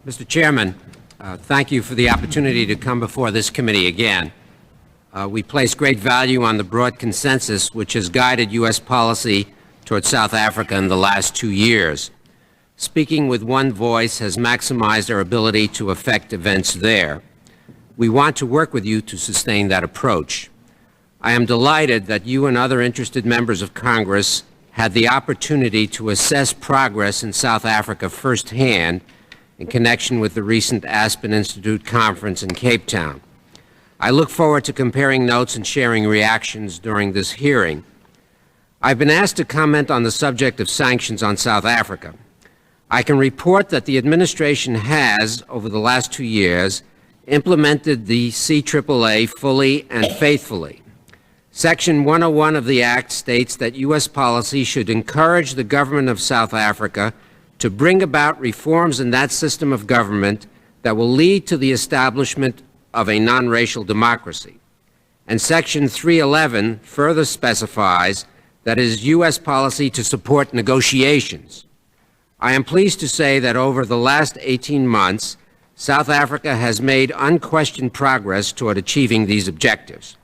Mr. Chairman, thank you for the opportunity to come before this committee again. We place great value on the broad consensus which has guided U.S. policy toward South Africa in the last 2 years. Speaking with one voice has maximized our ability to affect events there. We want to work with you to sustain that approach. I am delighted that you and other interested members of Congress had the opportunity to assess progress in South Africa firsthand in connection with the recent Aspen Institute conference in Cape Town. I look forward to comparing notes and sharing reactions during this hearing. I've been asked to comment on the subject of sanctions on South Africa. I can report that the administration has, over the last 2 years, implemented the CAAA fully and faithfully. Section 101 of the Act states that U.S. policy should encourage the government of South Africa to bring about reforms in that system of government that will lead to the establishment of a non-racial democracy. And Section 311 further specifies that it is U.S. policy to support negotiations. I am pleased to say that over the last 18 months, South Africa has made unquestioned progress toward achieving these objectives.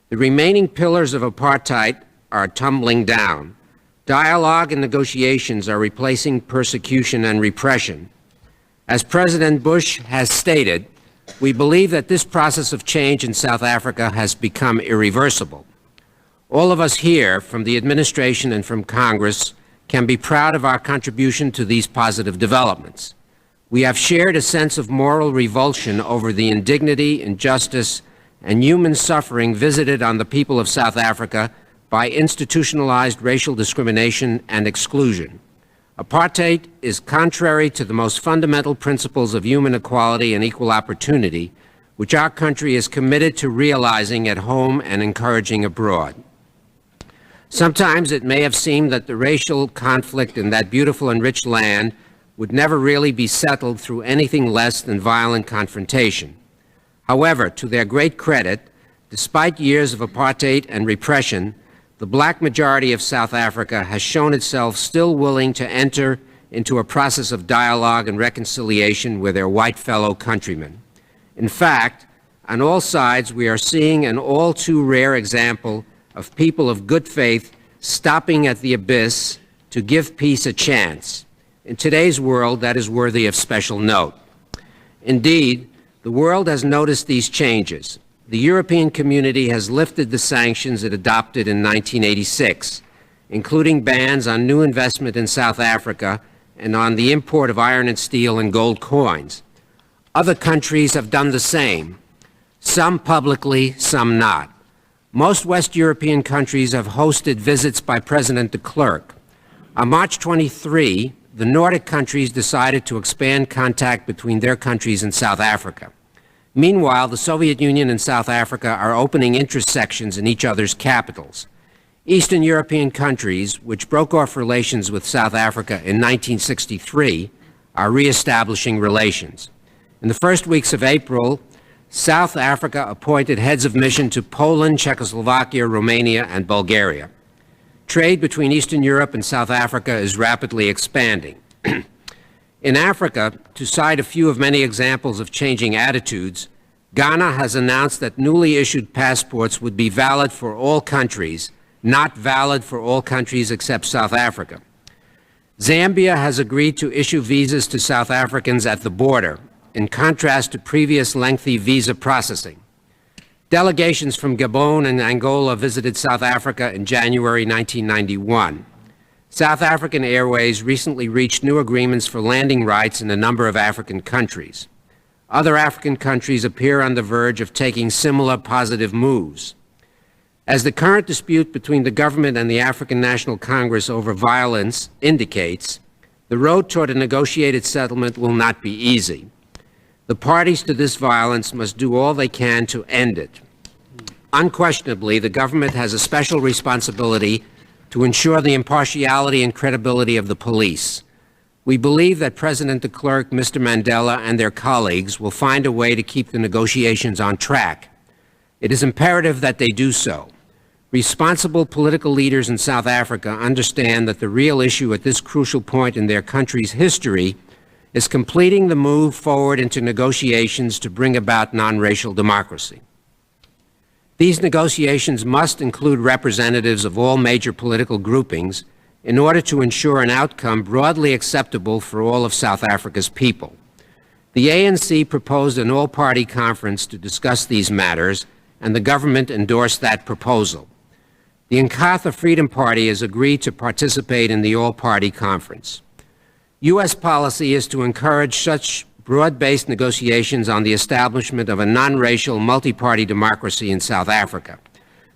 The remaining pillars of apartheid are tumbling down. Dialogue and negotiations are replacing persecution and repression. As President Bush has stated, we believe that this process of change in South Africa has become irreversible. All of us here, from the administration and from Congress, can be proud of our contribution to these positive developments. We have shared a sense of moral revulsion over the indignity, injustice, and human suffering visited on the people of South Africa by institutionalized racial discrimination and exclusion. Apartheid is contrary to the most fundamental principles of human equality and equal opportunity, which our country is committed to realizing at home and encouraging abroad. Sometimes it may have seemed that the racial conflict in that beautiful and rich land would never really be settled through anything less than violent confrontation. However, to their great credit, despite years of apartheid and repression, the black majority of South Africa has shown itself still willing to enter into a process of dialogue and reconciliation with their white fellow countrymen. In fact, on all sides, we are seeing an all too rare example of people of good faith stopping at the abyss to give peace a chance. In today's world, that is worthy of special note. Indeed, the world has noticed these changes. The European community has lifted the sanctions it adopted in 1986, including bans on new investment in South Africa and on the import of iron and steel and gold coins. Other countries have done the same, some publicly, some not. Most West European countries have hosted visits by President de Klerk. On March 23, the Nordic countries decided to expand contact between their countries and South Africa. Meanwhile, the Soviet Union and South Africa are opening intersections in each other's capitals. Eastern European countries, which broke off relations with South Africa in 1963, are reestablishing relations. In the first weeks of April, South Africa appointed heads of mission to Poland, Czechoslovakia, Romania, and Bulgaria. Trade between Eastern Europe and South Africa is rapidly expanding. In Africa, to cite a few of many examples of changing attitudes, Ghana has announced that newly issued passports would be valid for all countries, not valid for all countries except South Africa. Zambia has agreed to issue visas to South Africans at the border, in contrast to previous lengthy visa processing. Delegations from Gabon and Angola visited South Africa in January 1991. South African Airways recently reached new agreements for landing rights in a number of African countries. Other African countries appear on the verge of taking similar positive moves. As the current dispute between the government and the African National Congress over violence indicates, the road toward a negotiated settlement will not be easy. The parties to this violence must do all they can to end it. Unquestionably, the government has a special responsibility to ensure the impartiality and credibility of the police. We believe that President de Klerk, Mr. Mandela, and their colleagues will find a way to keep the negotiations on track. It is imperative that they do so. Responsible political leaders in South Africa understand that the real issue at this crucial point in their country's history is completing the move forward into negotiations to bring about non-racial democracy. These negotiations must include representatives of all major political groupings in order to ensure an outcome broadly acceptable for all of South Africa's people. The ANC proposed an all-party conference to discuss these matters, and the government endorsed that proposal. The Inkatha Freedom Party has agreed to participate in the all-party conference. U.S. policy is to encourage such broad-based negotiations on the establishment of a non-racial, multi-party democracy in South Africa.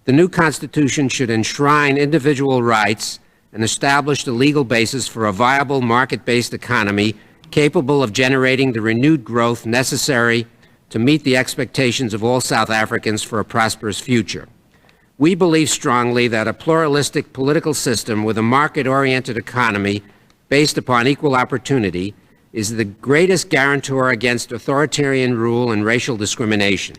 The new constitution should enshrine individual rights and establish the legal basis for a viable market-based economy capable of generating the renewed growth necessary to meet the expectations of all South Africans for a prosperous future. We believe strongly that a pluralistic political system with a market-oriented economy based upon equal opportunity is the greatest guarantor against authoritarian rule and racial discrimination.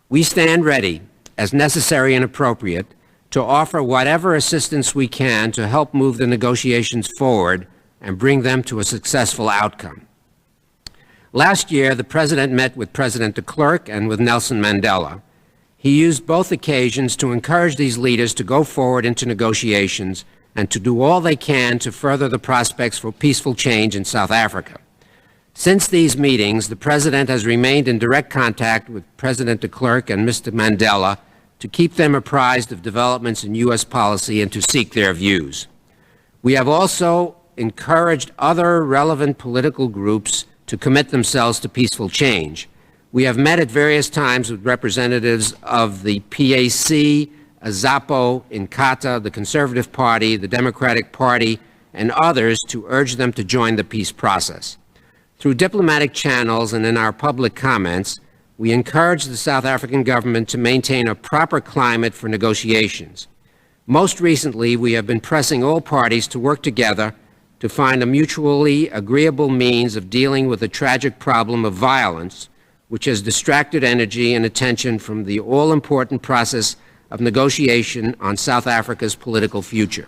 We stand ready, as necessary and appropriate, to offer whatever assistance we can to help move the negotiations forward and bring them to a successful outcome. Last year, the President met with President de Klerk and with Nelson Mandela. He used both occasions to encourage these leaders to go forward into negotiations and to do all they can to further the prospects for peaceful change in South Africa. Since these meetings, the President has remained in direct contact with President de Klerk and Mr. Mandela to keep them apprised of developments in U.S. policy and to seek their views. We have also encouraged other relevant political groups to commit themselves to peaceful change. We have met at various times with representatives of the PAC, ZAPO, Inkatha, the Conservative Party, the Democratic Party, and others to urge them to join the peace process. Through diplomatic channels and in our public comments, we encourage the South African government to maintain a proper climate for negotiations. Most recently, we have been pressing all parties to work together to find a mutually agreeable means of dealing with the tragic problem of violence, which has distracted energy and attention from the all-important process of negotiation on South Africa's political future.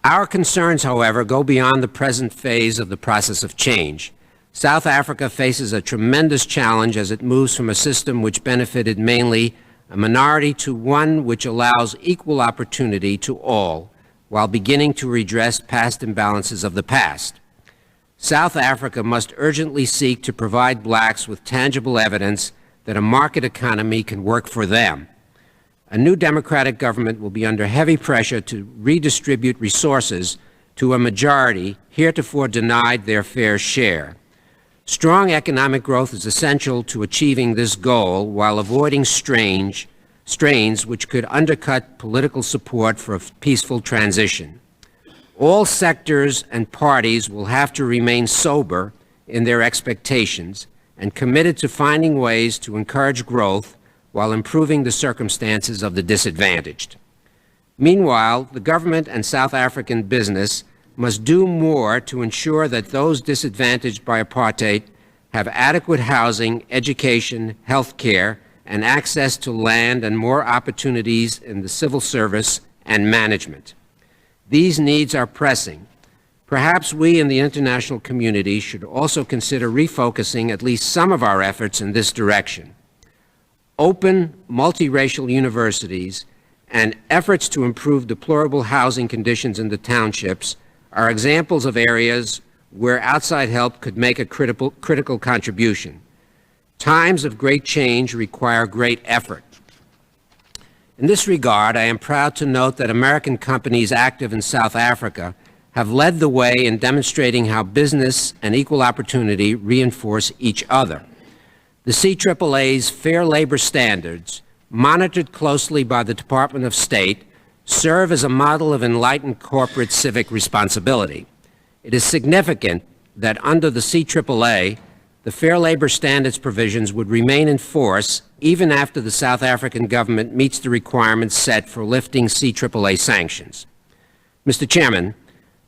Our concerns, however, go beyond the present phase of the process of change. South Africa faces a tremendous challenge as it moves from a system which benefited mainly a minority to one which allows equal opportunity to all, while beginning to redress past imbalances of the past. South Africa must urgently seek to provide blacks with tangible evidence that a market economy can work for them. A new democratic government will be under heavy pressure to redistribute resources to a majority heretofore denied their fair share. Strong economic growth is essential to achieving this goal while avoiding strains which could undercut political support for a peaceful transition. All sectors and parties will have to remain sober in their expectations and committed to finding ways to encourage growth while improving the circumstances of the disadvantaged. Meanwhile, the government and South African business must do more to ensure that those disadvantaged by apartheid have adequate housing, education, health care, and access to land and more opportunities in the civil service and management. These needs are pressing. Perhaps we in the international community should also consider refocusing at least some of our efforts in this direction. Open, multiracial universities and efforts to improve deplorable housing conditions in the townships are examples of areas where outside help could make a critical contribution. Times of great change require great effort. In this regard, I am proud to note that American companies active in South Africa have led the way in demonstrating how business and equal opportunity reinforce each other. The CAAA's fair labor standards, monitored closely by the Department of State, serve as a model of enlightened corporate civic responsibility. It is significant that under the CAAA, the Fair Labor Standards provisions would remain in force even after the South African government meets the requirements set for lifting CAAA sanctions. Mr. Chairman,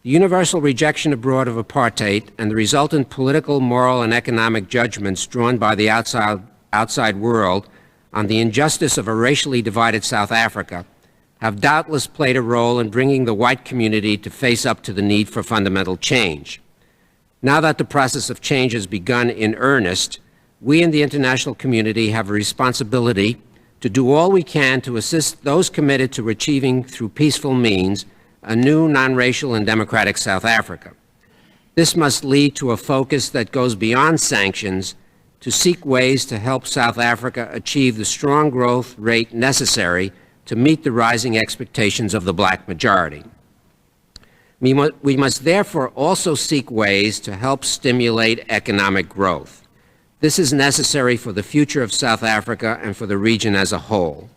the universal rejection abroad of apartheid and the resultant political, moral, and economic judgments drawn by the outside world on the injustice of a racially divided South Africa have doubtless played a role in bringing the white community to face up to the need for fundamental change. Now that the process of change has begun in earnest, we in the international community have a responsibility to do all we can to assist those committed to achieving, through peaceful means, a new non-racial and democratic South Africa. This must lead to a focus that goes beyond sanctions to seek ways to help South Africa achieve the strong growth rate necessary to meet the rising expectations of the black majority. We must therefore also seek ways to help stimulate economic growth. This is necessary for the future of South Africa and for the region as a whole.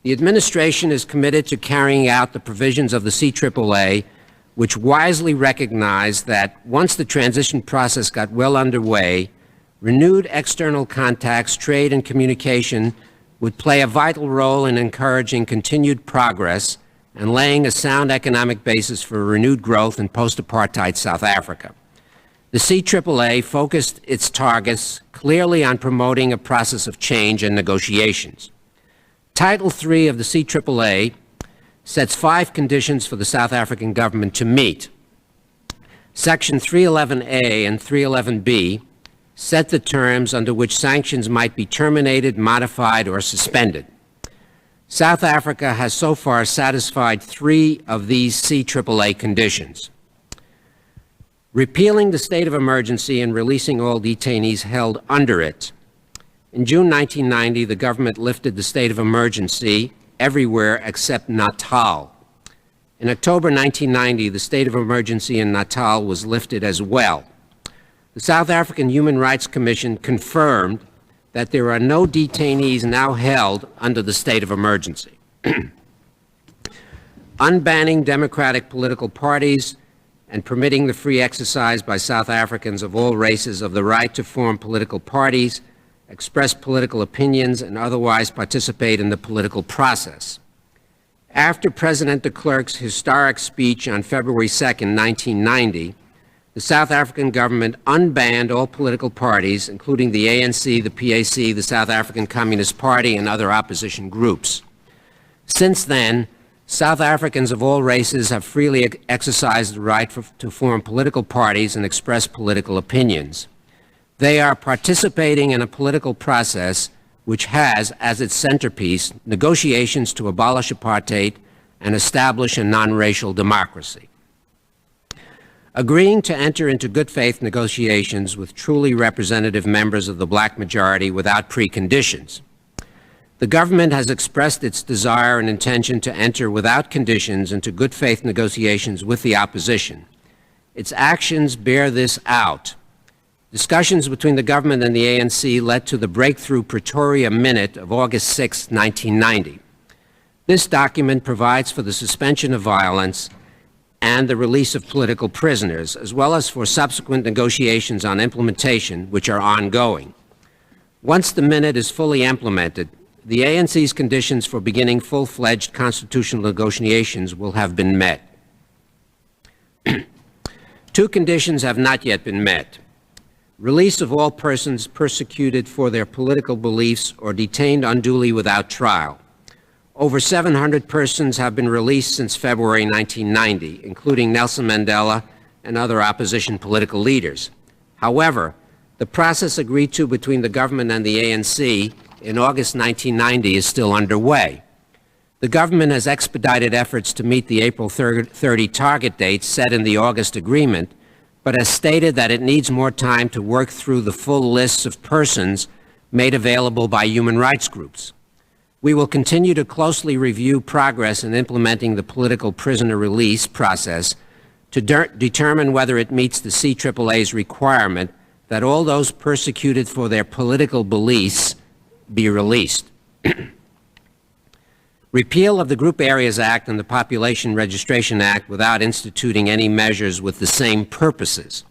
The administration is committed to carrying out the provisions of the CAAA, which wisely recognized that once the transition process got well underway, renewed external contacts, trade, and communication would play a vital role in encouraging continued progress and laying a sound economic basis for renewed growth in post-apartheid South Africa. The CAAA focused its targets clearly on promoting a process of change and negotiations. Title III of the CAAA sets 5 conditions for the South African government to meet. Section 311A and 311B set the terms under which sanctions might be terminated, modified, or suspended. South Africa has so far satisfied 3 of these CAAA conditions. Repealing the state of emergency and releasing all detainees held under it. In June 1990, the government lifted the state of emergency everywhere except Natal. In October 1990, the state of emergency in Natal was lifted as well. The South African Human Rights Commission confirmed that there are no detainees now held under the state of emergency. Unbanning democratic political parties and permitting the free exercise by South Africans of all races of the right to form political parties, express political opinions, and otherwise participate in the political process. After President de Klerk's historic speech on February 2, 1990, the South African government unbanned all political parties, including the ANC, the PAC, the South African Communist Party, and other opposition groups. Since then, South Africans of all races have freely exercised the right to form political parties and express political opinions. They are participating in a political process which has as its centerpiece negotiations to abolish apartheid and establish a non-racial democracy. Agreeing to enter into good faith negotiations with truly representative members of the black majority without preconditions. The government has expressed its desire and intention to enter without conditions into good faith negotiations with the opposition. Its actions bear this out. Discussions between the government and the ANC led to the breakthrough Pretoria Minute of August 6, 1990. This document provides for the suspension of violence and the release of political prisoners, as well as for subsequent negotiations on implementation, which are ongoing. Once the minute is fully implemented, the ANC's conditions for beginning full-fledged constitutional negotiations will have been met. 2 conditions have not yet been met. Release of all persons persecuted for their political beliefs or detained unduly without trial. Over 700 persons have been released since February 1990, including Nelson Mandela and other opposition political leaders. However, the process agreed to between the government and the ANC in August 1990 is still underway. The government has expedited efforts to meet the April 30 target date set in the August agreement, but has stated that it needs more time to work through the full lists of persons made available by human rights groups. We will continue to closely review progress in implementing the political prisoner release process to determine whether it meets the CAAA's requirement that all those persecuted for their political beliefs be released. Repeal of the Group Areas Act and the Population Registration Act without instituting any measures with the same purposes.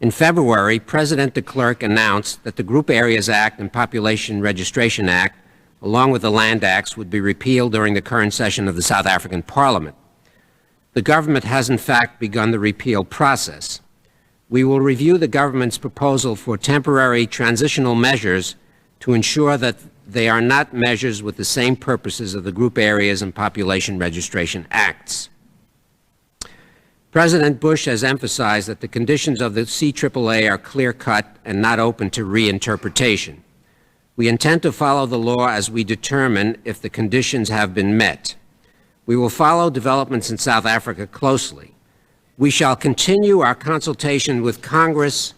In February, President de Klerk announced that the Group Areas Act and Population Registration Act, along with the Land Acts, would be repealed during the current session of the South African Parliament. The government has in fact begun the repeal process. We will review the government's proposal for temporary transitional measures to ensure that they are not measures with the same purposes of the Group Areas and Population Registration Acts. President Bush has emphasized that the conditions of the CAAA are clear-cut and not open to reinterpretation. We intend to follow the law as we determine if the conditions have been met. We will follow developments in South Africa closely. We shall continue our consultation with Congress.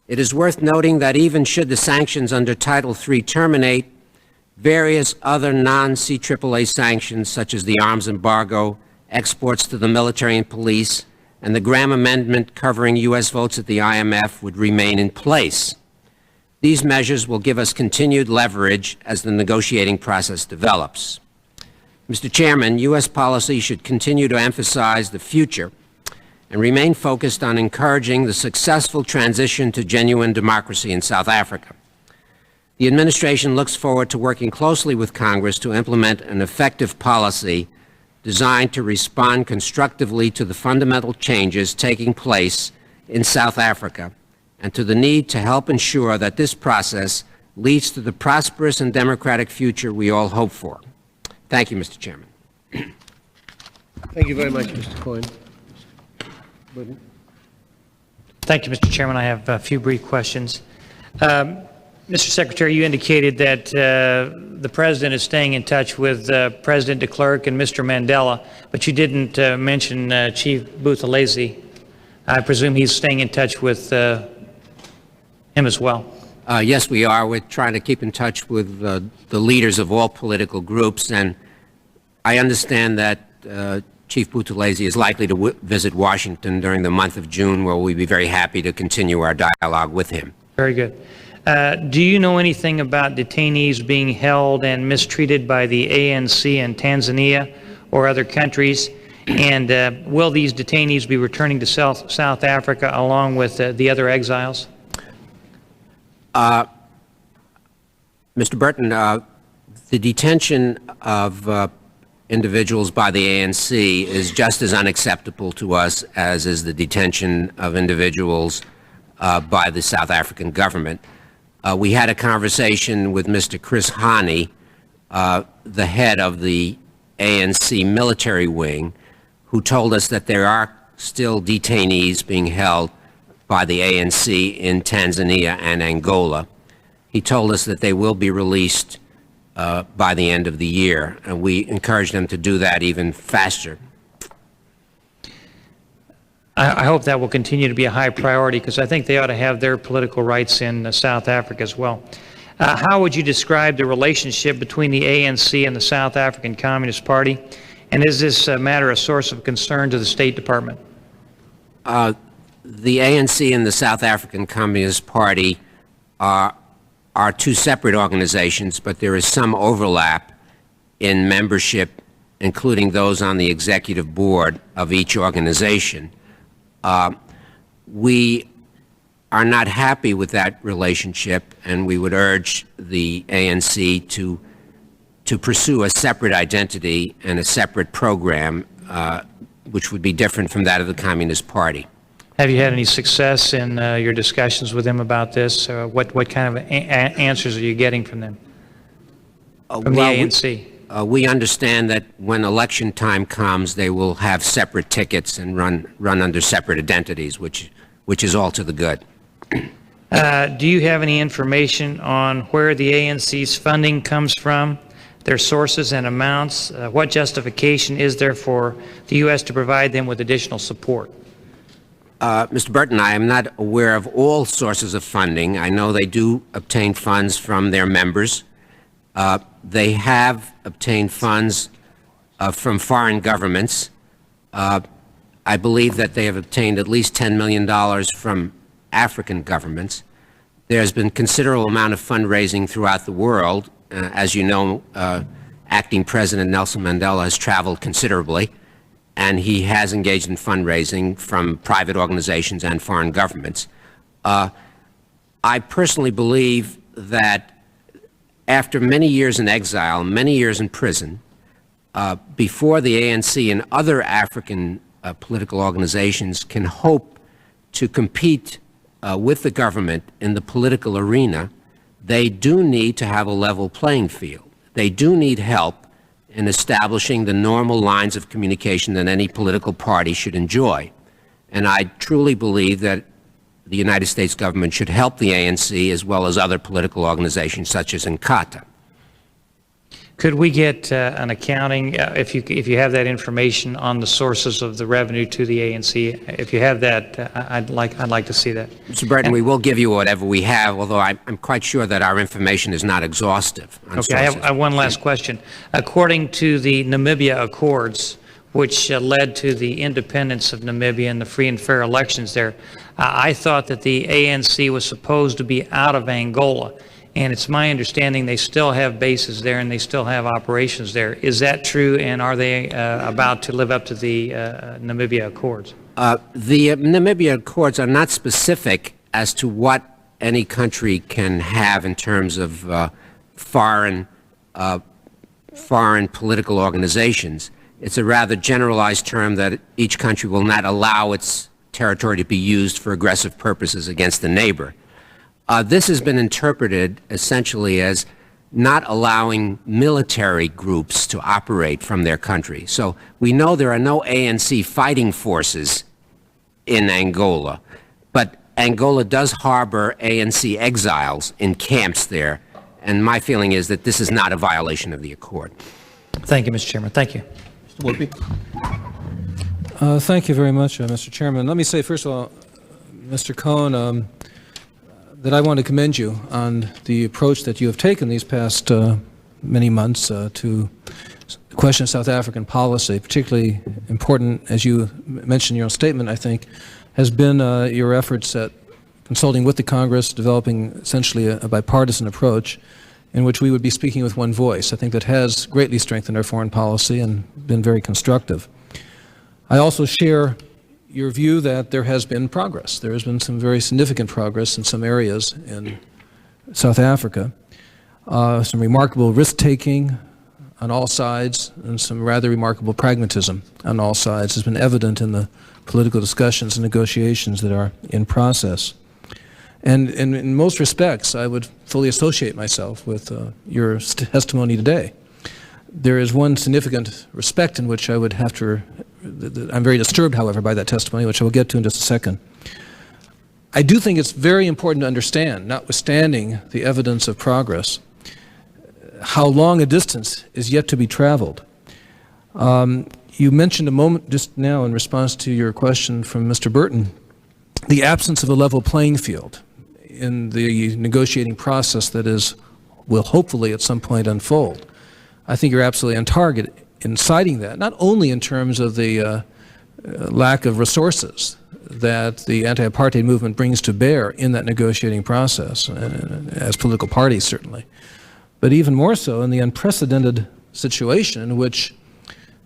It is worth noting that even should the sanctions under Title III terminate, various other non-CAAA sanctions, such as the arms embargo, exports to the military and police, and the Graham Amendment covering U.S. votes at the IMF, would remain in place. These measures will give us continued leverage as the negotiating process develops. Mr. Chairman, U.S. policy should continue to emphasize the future and remain focused on encouraging the successful transition to genuine democracy in South Africa. The administration looks forward to working closely with Congress to implement an effective policy designed to respond constructively to the fundamental changes taking place in South Africa and to the need to help ensure that this process leads to the prosperous and democratic future we all hope for. Thank you, Mr. Chairman. Thank you very much, Mr. Cohen. Thank you, Mr. Chairman. I have a few brief questions. Mr. Secretary, you indicated that the President is staying in touch with President de Klerk and Mr. Mandela, but you didn't mention Chief Buthelezi. I presume he's staying in touch with him as well. Yes, we are. We're trying to keep in touch with the leaders of all political groups, and I understand that Chief Buthelezi is likely to visit Washington during the month of June, where we'd be very happy to continue our dialogue with him. Very good. Do you know anything about detainees being held and mistreated by the ANC in Tanzania or other countries? And will these detainees be returning to South Africa along with the other exiles? Mr. Burton, the detention of individuals by the ANC is just as unacceptable to us as is the detention of individuals by the South African government. We had a conversation with Mr. Chris Hani, the head of the ANC military wing, who told us that there are still detainees being held by the ANC in Tanzania and Angola. He told us that they will be released by the end of the year, and we encourage them to do that even faster. I hope that will continue to be a high priority, because I think they ought to have their political rights in South Africa as well. How would you describe the relationship between the ANC and the South African Communist Party? And is this matter a source of concern to the State Department? The ANC and the South African Communist Party are two separate organizations, but there is some overlap in membership, including those on the executive board of each organization. We are not happy with that relationship, and we would urge the ANC to pursue a separate identity and a separate program, which would be different from that of the Communist Party. Have you had any success in your discussions with them about this? What kind of answers are you getting from them, from the ANC? We understand that when election time comes, they will have separate tickets and run under separate identities, which is all to the good. Do you have any information on where the ANC's funding comes from, their sources and amounts? What justification is there for the U.S. to provide them with additional support? Mr. Burton, I am not aware of all sources of funding. I know they do obtain funds from their members. They have obtained funds from foreign governments. I believe that they have obtained at least $10 million from African governments. There's been considerable amount of fundraising throughout the world. As you know, Acting President Nelson Mandela has traveled considerably, and he has engaged in fundraising from private organizations and foreign governments. I personally believe that after many years in exile, many years in prison, before the ANC and other African political organizations can hope to compete with the government in the political arena, they do need to have a level playing field. They do need help in establishing the normal lines of communication that any political party should enjoy. And I truly believe that the United States government should help the ANC as well as other political organizations such as Inkatha. Could we get an accounting, if you have that information on the sources of the revenue to the ANC? If you have that, I'd like to see that. Mr. Burton, we will give you whatever we have, although I'm quite sure that our information is not exhaustive on Okay, I have one last question. According to the Namibia Accords, which led to the independence of Namibia and the free and fair elections there, I thought that the ANC was supposed to be out of Angola. And it's my understanding they still have bases there and they still have operations there. Is that true, and are they about to live up to the Namibia Accords? The Namibia Accords are not specific as to what any country can have in terms of foreign political organizations. It's a rather generalized term that each country will not allow its territory to be used for aggressive purposes against a neighbor. This has been interpreted essentially as not allowing military groups to operate from their country. So we know there are no ANC fighting forces in Angola, but Angola does harbor ANC exiles in camps there, and my feeling is that this is not a violation of the accord. Thank you, Mr. Chairman. Thank you. Woodby. Thank you very much, Mr. Chairman. Let me say, first of all, Mr. Cohen, that I want to commend you on the approach that you have taken these past many months to the question of South African policy. Particularly important, as you mentioned in your own statement, I think, has been your efforts at consulting with the Congress, developing essentially a bipartisan approach in which we would be speaking with one voice. I think that has greatly strengthened our foreign policy and been very constructive. I also share your view that there has been progress. There has been some very significant progress in some areas in South Africa, some remarkable risk-taking on all sides, and some rather remarkable pragmatism on all sides has been evident in the political discussions and negotiations that are in process. And in most respects, I would fully associate myself with your testimony today. There is one significant respect in which I would have to, I'm very disturbed, however, by that testimony, which I will get to in just a second. I do think it's very important to understand, notwithstanding the evidence of progress, how long a distance is yet to be traveled. You mentioned a moment just now in response to your question from Mr. Burton, the absence of a level playing field in the negotiating process that will hopefully at some point unfold. I think you're absolutely on target in citing that, not only in terms of the lack of resources that the anti-apartheid movement brings to bear in that negotiating process, as political parties certainly, but even more so in the unprecedented situation in which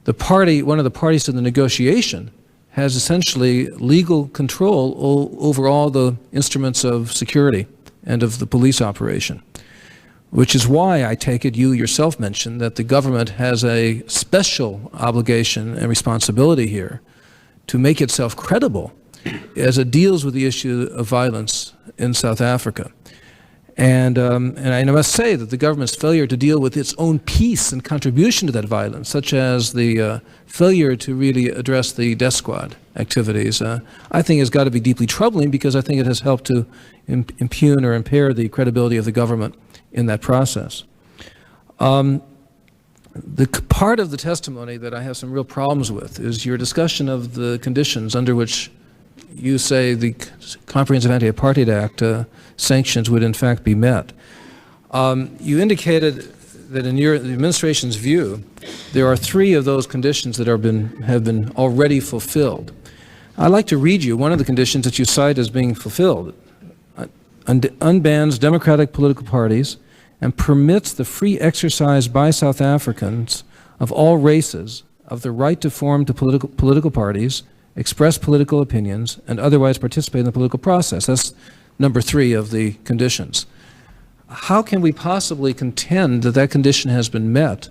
one of the parties to the negotiation has essentially legal control over all the instruments of security and of the police operation. Which is why I take it you yourself mentioned that the government has a special obligation and responsibility here to make itself credible as it deals with the issue of violence in South Africa. And I must say that the government's failure to deal with its own piece and contribution to that violence, such as the failure to really address the death squad activities, I think has got to be deeply troubling, because I think it has helped to impugn or impair the credibility of the government in that process. The part of the testimony that I have some real problems with is your discussion of the conditions under which you say the Comprehensive Anti-Apartheid Act sanctions would in fact be met. You indicated that in the administration's view, there are 3 of those conditions that have been already fulfilled. I'd like to read you one of the conditions that you cite as being fulfilled. Unbans democratic political parties and permits the free exercise by South Africans of all races of the right to form to political parties, express political opinions, and otherwise participate in the political process. That's number 3 of the conditions. How can we possibly contend that that condition has been met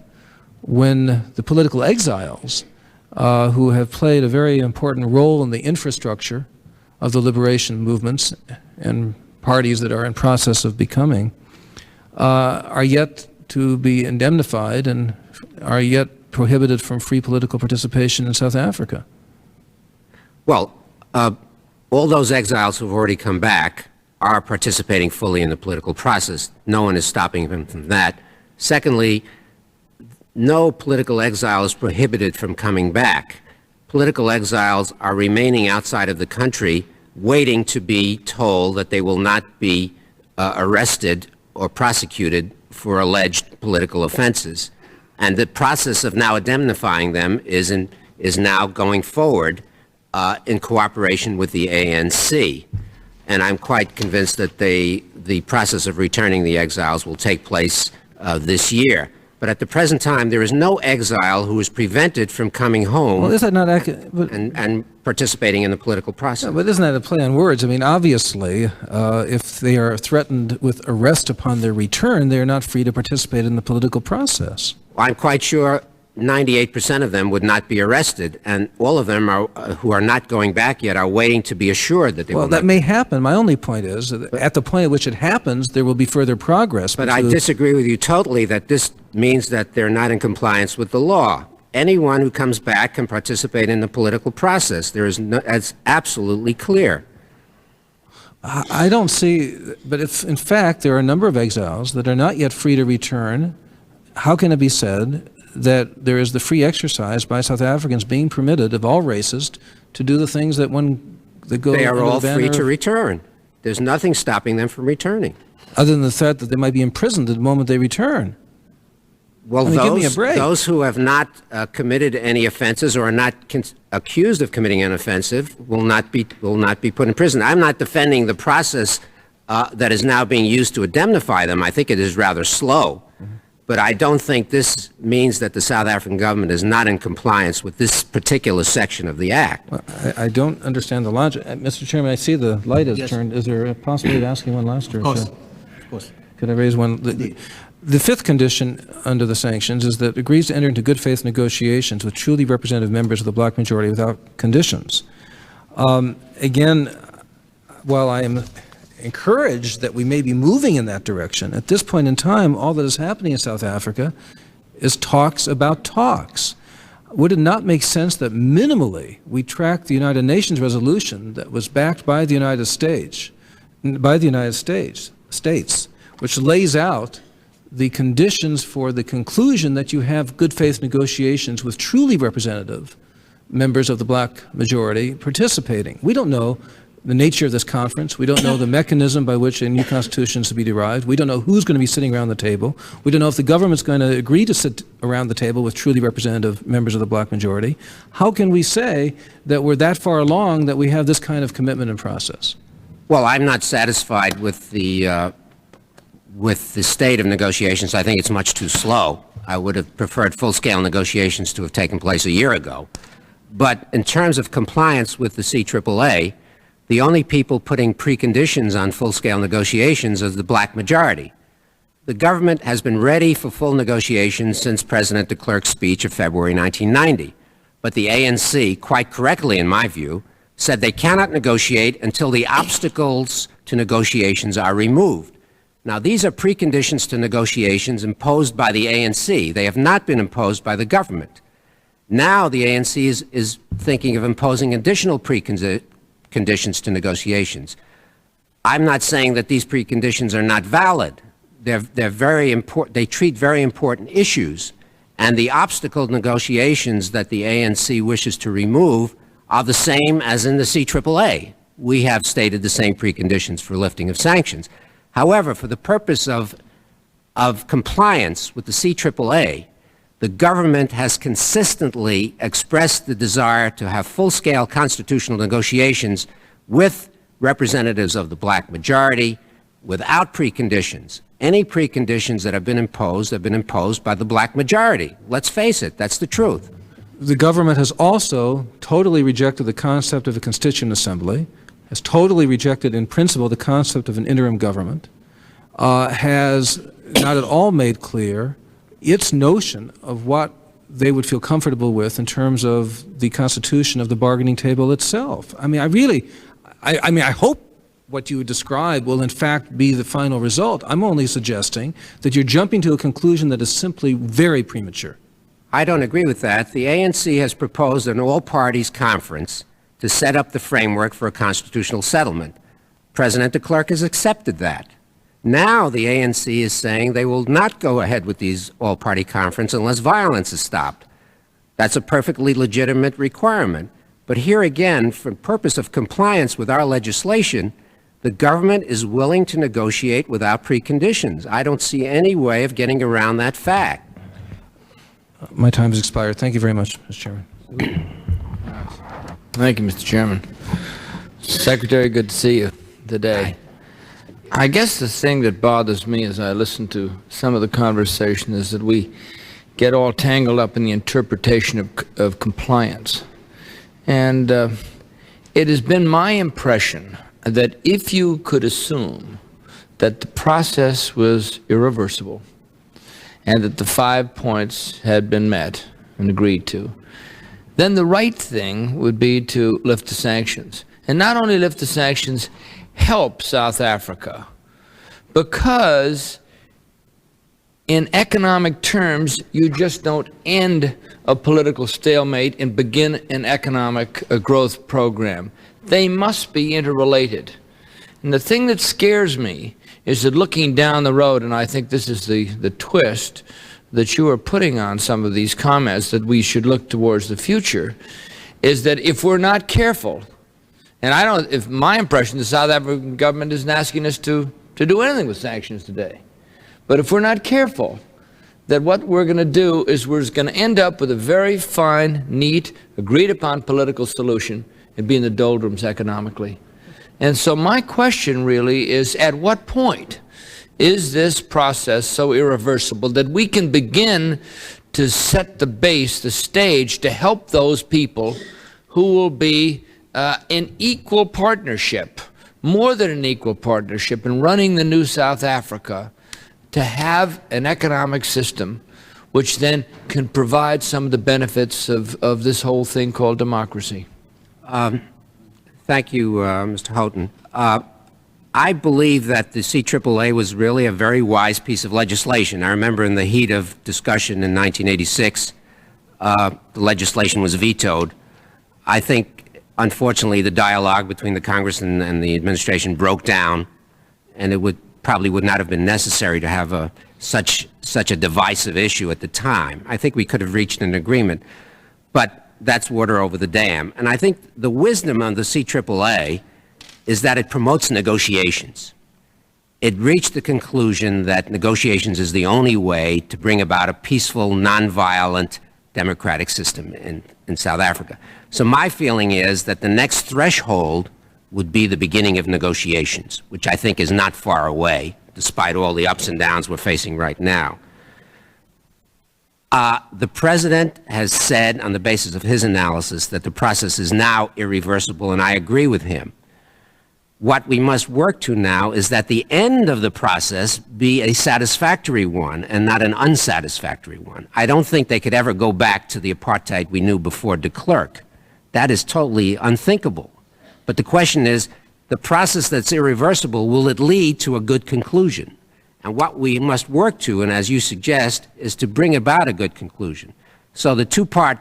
when the political exiles, who have played a very important role in the infrastructure of the liberation movements and parties that are in process of becoming, are yet to be indemnified and are yet prohibited from free political participation in South Africa? Well, all those exiles who've already come back are participating fully in the political process. No one is stopping them from that. Secondly, no political exile is prohibited from coming back. Political exiles are remaining outside of the country, waiting to be told that they will not be arrested or prosecuted for alleged political offenses. And the process of now indemnifying them is now going forward in cooperation with the ANC. And I'm quite convinced that the process of returning the exiles will take place this year. But at the present time, there is no exile who is prevented from coming home Well, is that not and participating in the political process. but isn't that a play on words? I mean, obviously, if they are threatened with arrest upon their return, they are not free to participate in the political process. I'm quite sure 98% of them would not be arrested, and all of them who are not going back yet are waiting to be assured that they will Well, not. that may happen. My only point is that at the point at which it happens, there will be further progress. But I disagree with you totally that this means that they're not in compliance with the law. Anyone who comes back can participate in the political process. That's absolutely clear. I don't see, but if in fact there are a number of exiles that are not yet free to return, how can it be said that there is the free exercise by South Africans being permitted of all races to do the things that go They are under all the free banner to of- return. There's nothing stopping them from returning. other than the threat that they might be imprisoned the moment they return? Well, I mean, give me a break. those who have not committed any offenses or are not accused of committing an offensive will not be put in prison. I'm not defending the process that is now being used to indemnify them. I think it is rather slow. But I don't think this means that the South African government is not in compliance with this particular section of the Act. Well, I don't understand the logic. Mr. Chairman, I see the light has turned. Is there a possibility of asking one last? Of course. Of course. Could I raise one? The fifth condition under the sanctions is that it agrees to enter into good faith negotiations with truly representative members of the black majority without conditions. Again, while I am encouraged that we may be moving in that direction, at this point in time, all that is happening in South Africa is talks about talks. Would it not make sense that minimally we track the United Nations resolution that was backed by the United States, which lays out the conditions for the conclusion that you have good faith negotiations with truly representative members of the black majority participating? We don't know the nature of this conference. We don't know the mechanism by which a new constitution is to be derived. We don't know who's going to be sitting around the table. We don't know if the government's going to agree to sit around the table with truly representative members of the black majority. How can we say that we're that far along that we have this kind of commitment and process? Well, I'm not satisfied with the state of negotiations. I think it's much too slow. I would have preferred full-scale negotiations to have taken place a year ago. But in terms of compliance with the CAAA, the only people putting preconditions on full-scale negotiations is the black majority. The government has been ready for full negotiations since President de Klerk's speech of February 1990. But the ANC, quite correctly in my view, said they cannot negotiate until the obstacles to negotiations are removed. Now, these are preconditions to negotiations imposed by the ANC. They have not been imposed by the government. Now the ANC is thinking of imposing additional preconditions to negotiations. I'm not saying that these preconditions are not valid. They're very important. They treat very important issues, and the obstacle negotiations that the ANC wishes to remove are the same as in the CAAA. We have stated the same preconditions for lifting of sanctions. However, for the purpose of compliance with the CAAA, the government has consistently expressed the desire to have full-scale constitutional negotiations with representatives of the black majority without preconditions. Any preconditions that have been imposed by the black majority. Let's face it, that's the truth. The government has also totally rejected the concept of a constituent assembly, has totally rejected in principle the concept of an interim government, has not at all made clear its notion of what they would feel comfortable with in terms of the constitution of the bargaining table itself. I mean, I hope what you describe will in fact be the final result. I'm only suggesting that you're jumping to a conclusion that is simply very premature. I don't agree with that. The ANC has proposed an all-parties conference to set up the framework for a constitutional settlement. President de Klerk has accepted that. Now the ANC is saying they will not go ahead with these all-party conference unless violence is stopped. That's a perfectly legitimate requirement. But here again, for purpose of compliance with our legislation, the government is willing to negotiate without preconditions. I don't see any way of getting around that fact. My time has expired. Thank you very much, Mr. Chairman. Thank you, Mr. Chairman. Secretary, good to see you today. I guess the thing that bothers me as I listen to some of the conversation is that we get all tangled up in the interpretation of compliance. And it has been my impression that if you could assume that the process was irreversible and that the 5 points had been met and agreed to, then the right thing would be to lift the sanctions. And not only lift the sanctions, help South Africa. Because in economic terms, you just don't end a political stalemate and begin an economic growth program. They must be interrelated. And the thing that scares me is that looking down the road, and I think this is the twist that you are putting on some of these comments, that we should look towards the future, is that if we're not careful, and I don't, if my impression, the South African government isn't asking us to do anything with sanctions today. But if we're not careful, that what we're going to do is we're going to end up with a very fine, neat, agreed upon political solution and be in the doldrums economically. And so my question really is, at what point is this process so irreversible that we can begin to set the base, the stage, to help those people who will be in equal partnership, more than an equal partnership, in running the new South Africa, to have an economic system which then can provide some of the benefits of this whole thing called democracy? Thank you, Mr. Houghton. I believe that the CAAA was really a very wise piece of legislation. I remember in the heat of discussion in 1986, the legislation was vetoed. I think, unfortunately, the dialogue between the Congress and the administration broke down, and it probably would not have been necessary to have such a divisive issue at the time. I think we could have reached an agreement, but that's water over the dam. And I think the wisdom of the CAAA is that it promotes negotiations. It reached the conclusion that negotiations is the only way to bring about a peaceful, nonviolent democratic system in South Africa. So my feeling is that the next threshold would be the beginning of negotiations, which I think is not far away, despite all the ups and downs we're facing right now. The President has said, on the basis of his analysis, that the process is now irreversible, and I agree with him. What we must work to now is that the end of the process be a satisfactory one and not an unsatisfactory one. I don't think they could ever go back to the apartheid we knew before de Klerk. That is totally unthinkable. But the question is, the process that's irreversible, will it lead to a good conclusion? And what we must work to, and as you suggest, is to bring about a good conclusion. So the two-part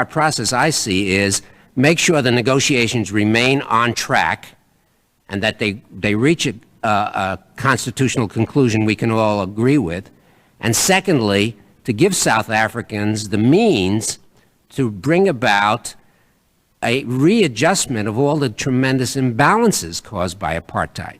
process I see is make sure the negotiations remain on track and that they reach a constitutional conclusion we can all agree with. And secondly, to give South Africans the means to bring about a readjustment of all the tremendous imbalances caused by apartheid.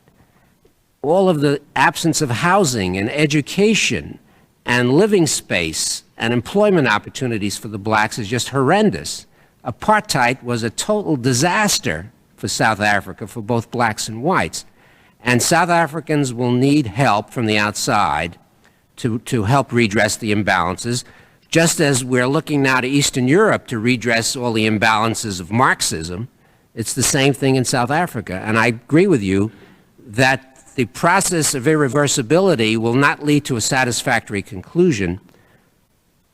All of the absence of housing and education and living space and employment opportunities for the blacks is just horrendous. Apartheid was a total disaster for South Africa, for both blacks and whites. And South Africans will need help from the outside to help redress the imbalances, just as we're looking now to Eastern Europe to redress all the imbalances of Marxism. It's the same thing in South Africa. And I agree with you that the process of irreversibility will not lead to a satisfactory conclusion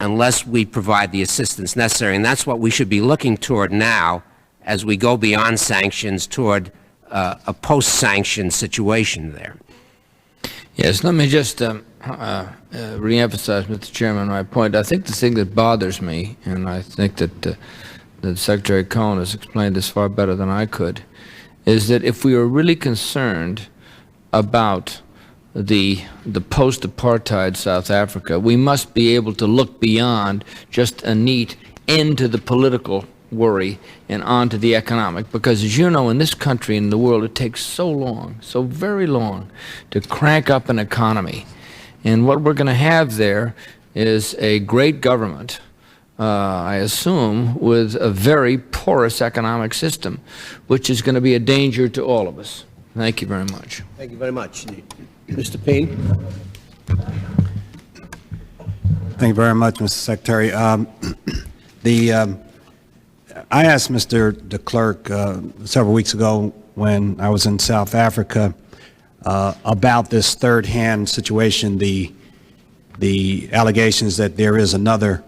unless we provide the assistance necessary. And that's what we should be looking toward now as we go beyond sanctions toward a post-sanction situation there. Yes, let me just reemphasize, Mr. Chairman, my point. I think the thing that bothers me, and I think that Secretary Cohen has explained this far better than I could, is that if we are really concerned about the post-apartheid South Africa, we must be able to look beyond just a neat end to the political worry and on to the economic, because as you know, in this country and in the world, it takes so long, so very long, to crank up an economy. And what we're going to have there is a great government, I assume, with a very porous economic system, which is going to be a danger to all of us. Thank you very much. Thank you very much. Mr. Payne? Thank you very much, Mr. Secretary. I asked Mr. de Klerk several weeks ago when I was in South Africa about this third-hand situation, the allegations that there is another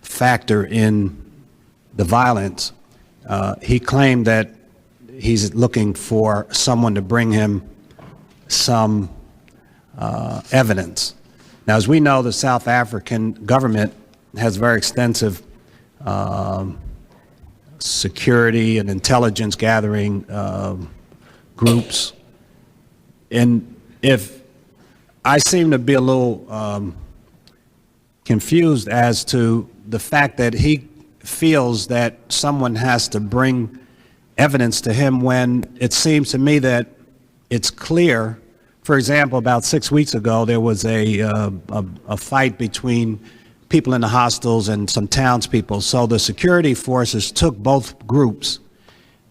factor in the violence. He claimed that he's looking for someone to bring him some evidence. Now, as we know, the South African government has very extensive security and intelligence gathering groups. And if I seem to be a little confused as to the fact that he feels that someone has to bring evidence to him when it seems to me that it's clear. For example, about 6 weeks ago, there was a fight between people in the hostels and some townspeople. So the security forces took both groups,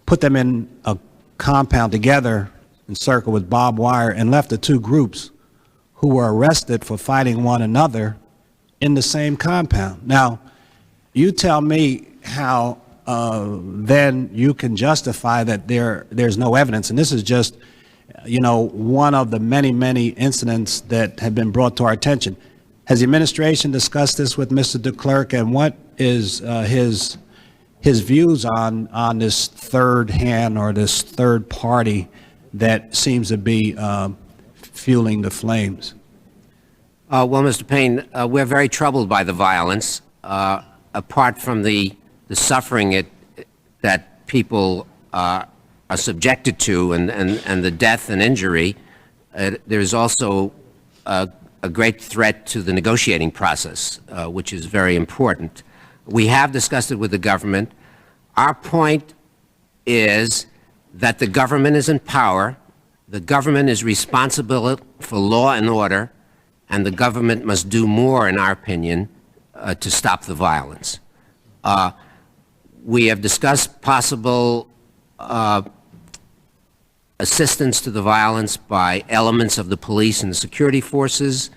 put them in a compound together, encircled with barbed wire, and left the two groups who were arrested for fighting one another in the same compound. Now, you tell me how then you can justify that there's no evidence. And this is just, you know, one of the many, many incidents that have been brought to our attention. Has the administration discussed this with Mr. de Klerk, and what is his views on this third hand or this third party that seems to be fueling the flames? Well, Mr. Payne, we're very troubled by the violence. Apart from the suffering that people are subjected to and the death and injury, there's also a great threat to the negotiating process, which is very important. We have discussed it with the government. Our point is that the government is in power, the government is responsible for law and order, and the government must do more, in our opinion, to stop the violence. We have discussed possible assistance to the violence by elements of the police and the security forces.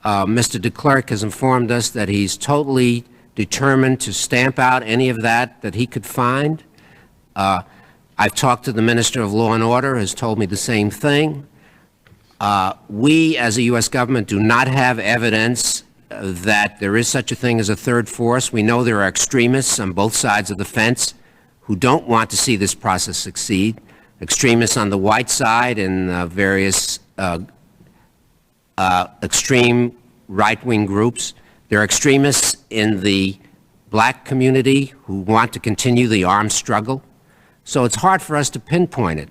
Mr. de Klerk has informed us that he's totally determined to stamp out any of that he could find. I've talked to the Minister of Law and Order, has told me the same thing. We, as a U.S. government, do not have evidence that there is such a thing as a third force. We know there are extremists on both sides of the fence who don't want to see this process succeed. Extremists on the white side and various extreme right-wing groups. There are extremists in the black community who want to continue the armed struggle. So it's hard for us to pinpoint it.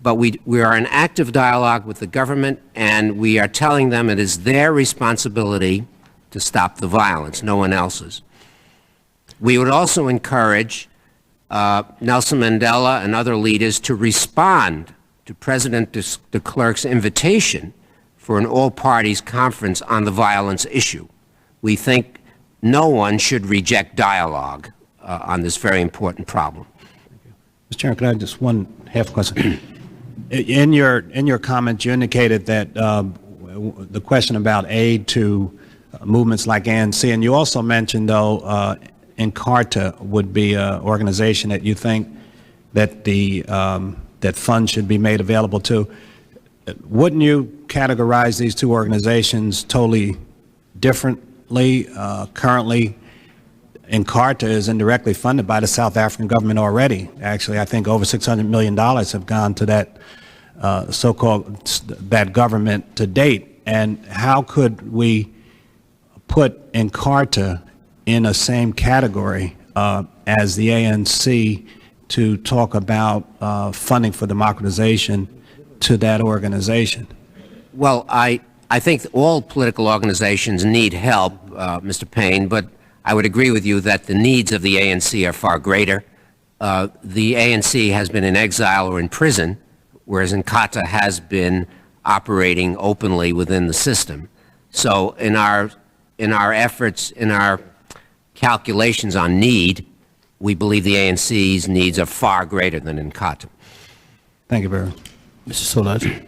But we are in active dialogue with the government, and we are telling them it is their responsibility to stop the violence, no one else's. We would also encourage Nelson Mandela and other leaders to respond to President de Klerk's invitation for an all-parties conference on the violence issue. We think no one should reject dialogue on this very important problem. Mr. Chairman, could I have just one half question? In your comments, you indicated that the question about aid to movements like ANC, and you also mentioned, though, Inkatha would be an organization that you think that that funds should be made available to. Wouldn't you categorize these two organizations totally differently? Currently, Inkatha is indirectly funded by the South African government already. Actually, I think over $600 million have gone to that so-called that government to date. And how could we put Inkatha in the same category as the ANC to talk about funding for democratization to that organization? Well, I think all political organizations need help, Mr. Payne, but I would agree with you that the needs of the ANC are far greater. The ANC has been in exile or in prison, whereas Inkatha has been operating openly within the system. So in our efforts, in our calculations on need, we believe the ANC's needs are far greater than Inkatha. Thank you very much. Mr. Solage.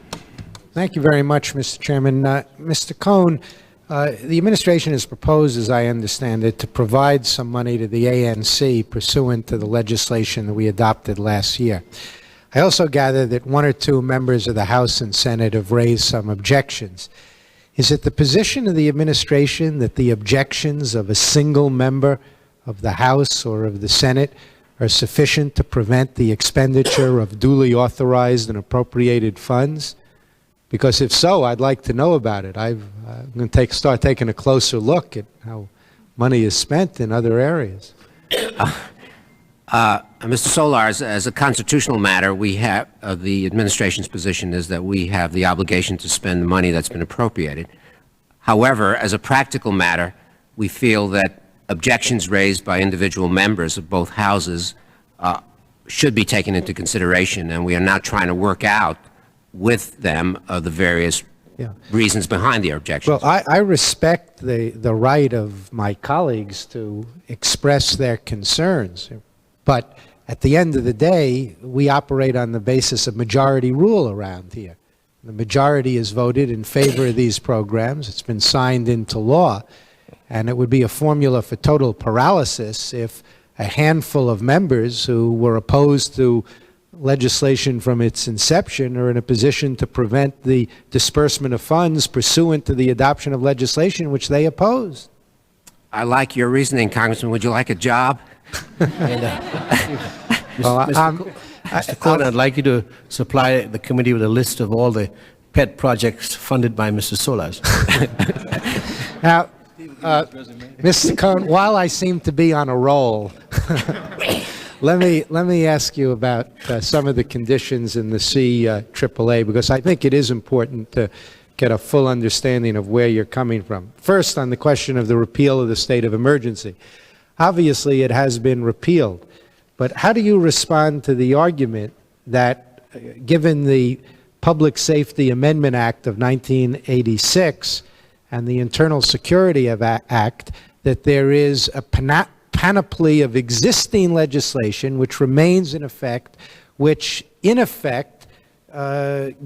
Thank you very much, Mr. Chairman. Mr. Cohen, the administration has proposed, as I understand it, to provide some money to the ANC pursuant to the legislation that we adopted last year. I also gather that one or two members of the House and Senate have raised some objections. Is it the position of the administration that the objections of a single member of the House or of the Senate are sufficient to prevent the expenditure of duly authorized and appropriated funds? Because if so, I'd like to know about it. I'm going to start taking a closer look at how money is spent in other areas. Mr. Solars, as a constitutional matter, we have the administration's position is that we have the obligation to spend the money that's been appropriated. However, as a practical matter, we feel that objections raised by individual members of both houses should be taken into consideration, and we are now trying to work out with them the various reasons behind the objections. Well, I respect the right of my colleagues to express their concerns, but at the end of the day, we operate on the basis of majority rule around here. The majority has voted in favor of these programs. It's been signed into law, and it would be a formula for total paralysis if a handful of members who were opposed to legislation from its inception are in a position to prevent the disbursement of funds pursuant to the adoption of legislation which they opposed. I like your reasoning, Congressman. Would you like a job? Mr. Cohen, I'd like you to supply the committee with a list of all the pet projects funded by Mr. Solage. Now, Mr. Cohen, while I seem to be on a roll, let me ask you about some of the conditions in the CAAA, because I think it is important to get a full understanding of where you're coming from. First, on the question of the repeal of the state of emergency. Obviously, it has been repealed, but how do you respond to the argument that, given the Public Safety Amendment Act of 1986 and the Internal Security Act, that there is a panoply of existing legislation which remains in effect, which in effect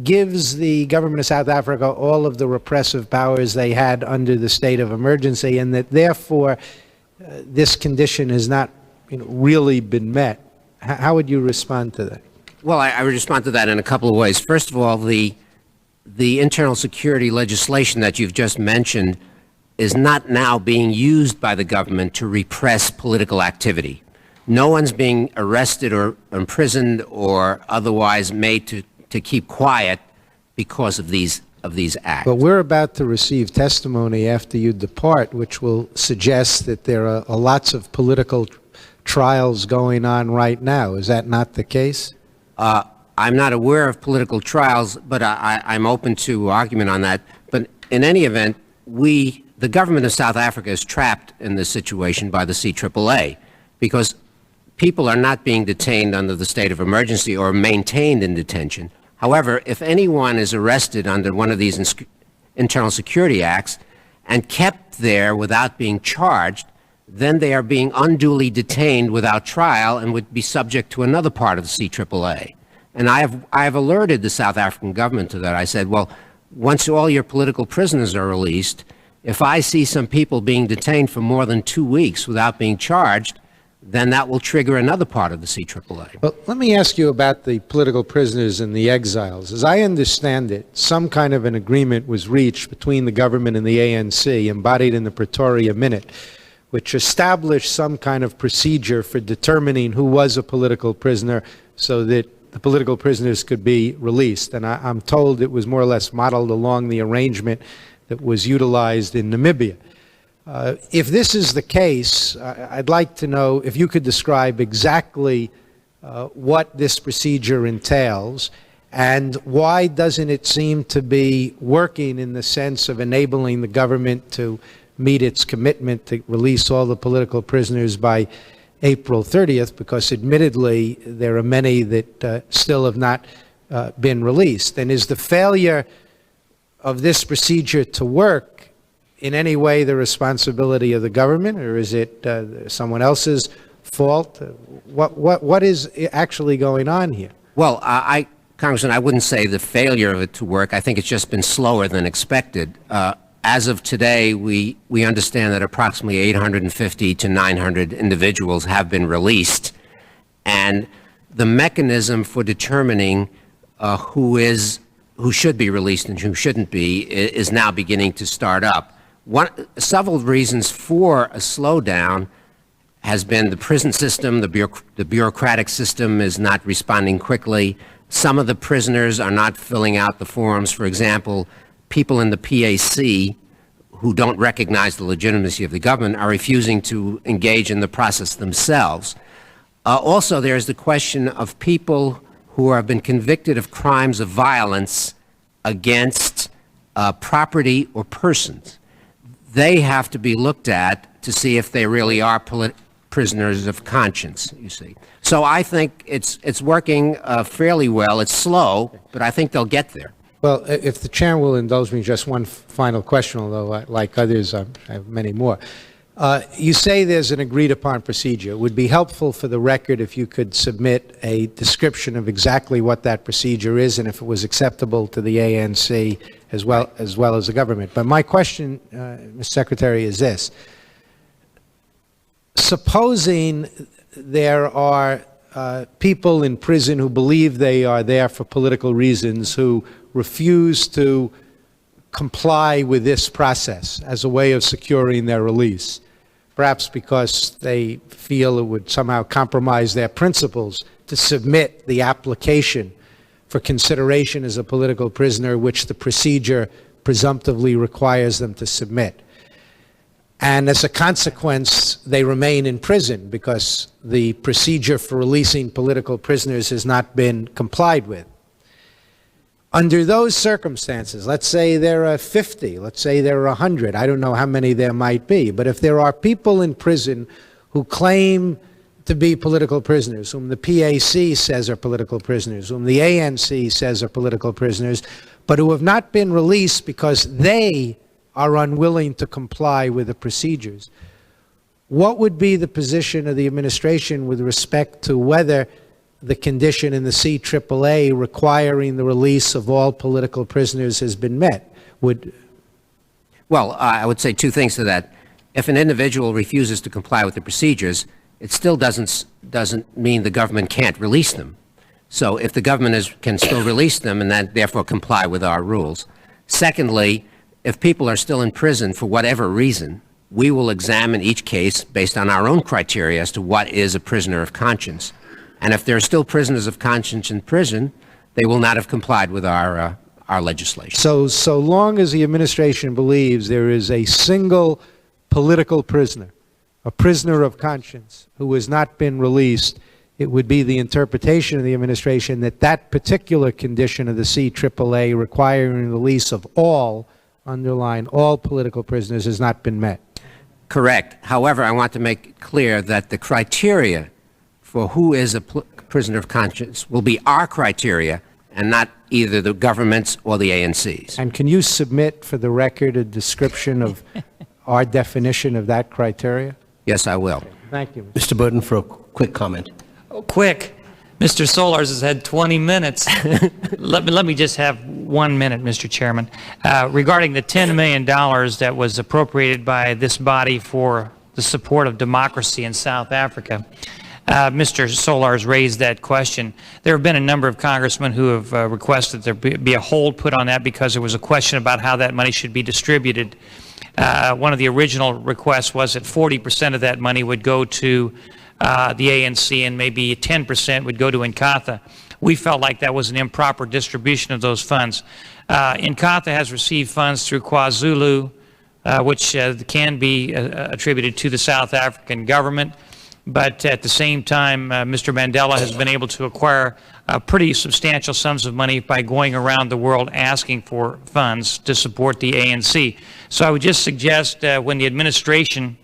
gives the government of South Africa all of the repressive powers they had under the state of emergency, and that therefore this condition has not really been met? How would you respond to that? Well, I would respond to that in a couple of ways. First of all, the internal security legislation that you've just mentioned is not now being used by the government to repress political activity. No one's being arrested or imprisoned or otherwise made to keep quiet because of these acts. But we're about to receive testimony after you depart, which will suggest that there are lots of political trials going on right now. Is that not the case? I'm not aware of political trials, but I'm open to argument on that. But in any event, the government of South Africa is trapped in this situation by the CAAA because people are not being detained under the state of emergency or maintained in detention. However, if anyone is arrested under one of these internal security acts and kept there without being charged, then they are being unduly detained without trial and would be subject to another part of the CAAA. And I have alerted the South African government to that. I said, well, once all your political prisoners are released, if I see some people being detained for more than 2 weeks without being charged, then that will trigger another part of the CAAA. Well, let me ask you about the political prisoners and the exiles. As I understand it, some kind of an agreement was reached between the government and the ANC, embodied in the Pretoria Minute, which established some kind of procedure for determining who was a political prisoner so that the political prisoners could be released. And I'm told it was more or less modeled along the arrangement that was utilized in Namibia. If this is the case, I'd like to know if you could describe exactly what this procedure entails, and why doesn't it seem to be working in the sense of enabling the government to meet its commitment to release all the political prisoners by April 30th, because admittedly there are many that still have not been released. And is the failure of this procedure to work in any way the responsibility of the government, or is it someone else's fault? What is actually going on here? Well, Congressman, I wouldn't say the failure of it to work. I think it's just been slower than expected. As of today, we understand that approximately 850 to 900 individuals have been released, and the mechanism for determining who should be released and who shouldn't be is now beginning to start up. Several reasons for a slowdown has been the prison system, the bureaucratic system is not responding quickly. Some of the prisoners are not filling out the forms. For example, people in the PAC who don't recognize the legitimacy of the government are refusing to engage in the process themselves. Also, there's the question of people who have been convicted of crimes of violence against property or persons. They have to be looked at to see if they really are prisoners of conscience, you see. So I think it's working fairly well. It's slow, but I think they'll get there. Well, if the chair will indulge me, just one final question, although like others, I have many more. You say there's an agreed-upon procedure. It would be helpful for the record if you could submit a description of exactly what that procedure is and if it was acceptable to the ANC as well as the government. But my question, Mr. Secretary, is this. Supposing there are people in prison who believe they are there for political reasons, who refuse to comply with this process as a way of securing their release, perhaps because they feel it would somehow compromise their principles to submit the application for consideration as a political prisoner, which the procedure presumptively requires them to submit. And as a consequence, they remain in prison because the procedure for releasing political prisoners has not been complied with. Under those circumstances, let's say there are 50, let's say there are 100, I don't know how many there might be, but if there are people in prison who claim to be political prisoners, whom the PAC says are political prisoners, whom the ANC says are political prisoners, but who have not been released because they are unwilling to comply with the procedures, what would be the position of the administration with respect to whether the condition in the CAAA requiring the release of all political prisoners has been met? Well, I would say two things to that. If an individual refuses to comply with the procedures, it still doesn't mean the government can't release them. So if the government can still release them and then therefore comply with our rules. Secondly, if people are still in prison for whatever reason, we will examine each case based on our own criteria as to what is a prisoner of conscience. And if there are still prisoners of conscience in prison, they will not have complied with our legislation. So long as the administration believes there is a single political prisoner, a prisoner of conscience, who has not been released, it would be the interpretation of the administration that that particular condition of the CAAA requiring the release of all, underline all political prisoners, has not been met. Correct. However, I want to make it clear that the criteria for who is a prisoner of conscience will be our criteria and not either the government's or the ANC's. And can you submit for the record a description of our definition of that criteria? Yes, I will. Thank you. Mr. Burton for a quick comment. Oh, quick. Mr. Solars has had 20 minutes. Let me just have 1 minute, Mr. Chairman. Regarding the $10 million that was appropriated by this body for the support of democracy in South Africa, Mr. Solars raised that question. There have been a number of congressmen who have requested there be a hold put on that because there was a question about how that money should be distributed. One of the original requests was that 40% of that money would go to the ANC and maybe 10% would go to Inkatha. We felt like that was an improper distribution of those funds. Inkatha has received funds through KwaZulu, which can be attributed to the South African government. But at the same time, Mr. Mandela has been able to acquire pretty substantial sums of money by going around the world asking for funds to support the ANC. So I would just suggest when the administration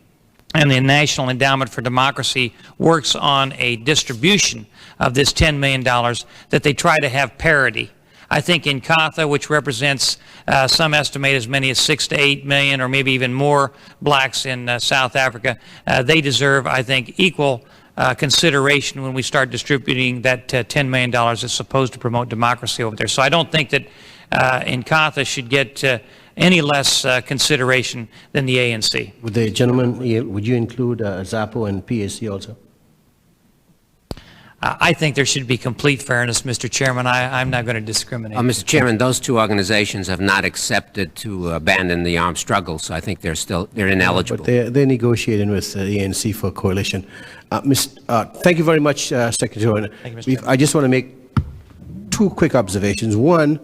and the National Endowment for Democracy works on a distribution of this $10 million, that they try to have parity. I think Inkatha, which represents some estimate as many as 6 to 8 million or maybe even more blacks in South Africa, they deserve, I think, equal consideration when we start distributing that $10 million that's supposed to promote democracy over there. So I don't think that Inkatha should get any less consideration than the ANC. Would the gentleman, would you include ZAPO and PAC also? I think there should be complete fairness, Mr. Chairman. I'm not going to discriminate. Mr. Chairman, those two organizations have not accepted to abandon the armed struggle, so I think they're ineligible. But they're negotiating with the ANC for a coalition. Thank you very much, Secretary. Thank you, Mr. Chairman. I just want to make two quick observations. One,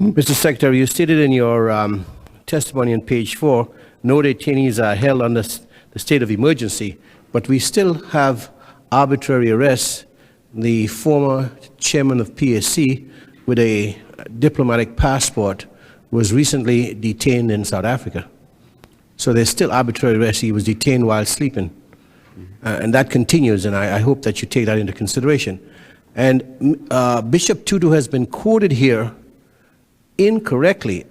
Mr. Secretary, you stated in your testimony on page 4, no detainees are held under the state of emergency, but we still have arbitrary arrests. The former chairman of PSC with a diplomatic passport was recently detained in South Africa. So there's still arbitrary arrests. He was detained while sleeping. And that continues, and I hope that you take that into consideration. And Bishop Tutu has been quoted here incorrectly.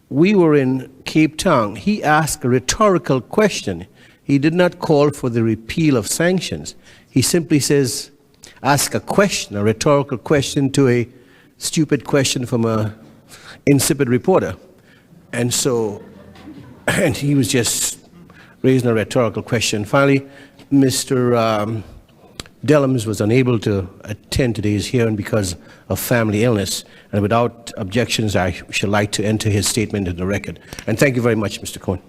We were in Cape Town. He asked a rhetorical question. He did not call for the repeal of sanctions. He simply says, ask a question, a rhetorical question to a stupid question from a insipid reporter. And so, and he was just raising a rhetorical question. Finally, Mr. Dellums was unable to attend today's hearing because of family illness. And without objections, I should like to enter his statement in the record. And thank you very much, Mr. Cohen.